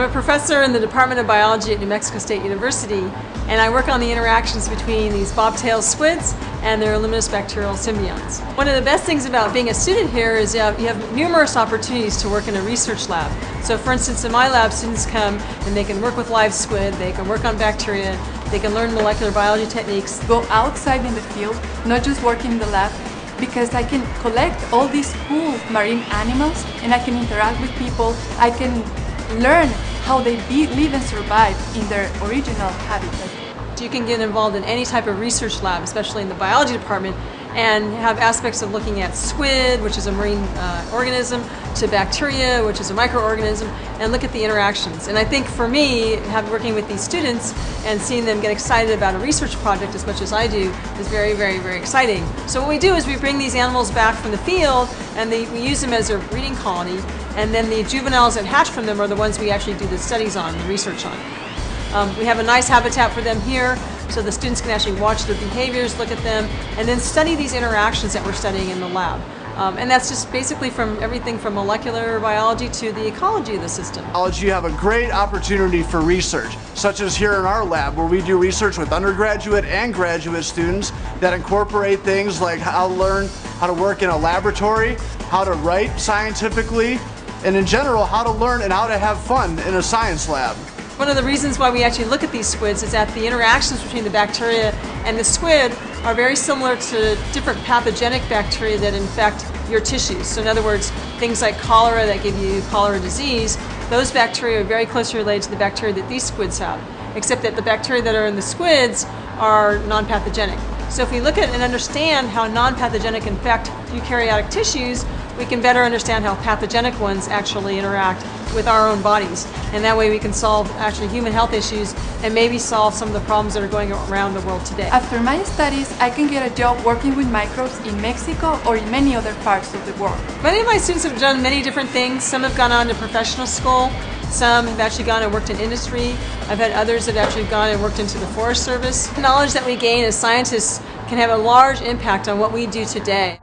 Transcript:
I'm a professor in the Department of Biology at New Mexico State University, and I work on the interactions between these bobtail squids and their luminous bacterial symbionts. One of the best things about being a student here is you have numerous opportunities to work in a research lab. So for instance, in my lab, students come and they can work with live squid, they can work on bacteria, they can learn molecular biology techniques. Go outside in the field, not just work in the lab, because I can collect all these cool marine animals and I can interact with people. I can learn how they live and survive in their original habitat. You can get involved in any type of research lab, especially in the biology department, and have aspects of looking at squid, which is a marine organism, to bacteria, which is a microorganism, and look at the interactions. And I think for me, working with these students and seeing them get excited about a research project as much as I do is very, very, very exciting. So what we do is we bring these animals back from the field and we use them as a breeding colony, and then the juveniles that hatch from them are the ones we actually do the studies on, the research on. We have a nice habitat for them here, so the students can actually watch their behaviors, look at them, and then study these interactions that we're studying in the lab. And that's just basically from everything from molecular biology to the ecology of the system. You have a great opportunity for research, such as here in our lab, where we do research with undergraduate and graduate students that incorporate things like how to learn how to work in a laboratory, how to write scientifically, and in general, how to learn and how to have fun in a science lab. One of the reasons why we actually look at these squids is that the interactions between the bacteria and the squid are very similar to different pathogenic bacteria that infect your tissues. So in other words, things like cholera that give you cholera disease, those bacteria are very closely related to the bacteria that these squids have, except that the bacteria that are in the squids are non-pathogenic. So if we look at and understand how non-pathogenic infect eukaryotic tissues, we can better understand how pathogenic ones actually interact with our own bodies. And that way we can solve actually human health issues and maybe solve some of the problems that are going around the world today. After my studies, I can get a job working with microbes in Mexico or in many other parts of the world. Many of my students have done many different things. Some have gone on to professional school. Some have actually gone and worked in industry. I've had others that have actually gone and worked into the Forest Service. The knowledge that we gain as scientists can have a large impact on what we do today.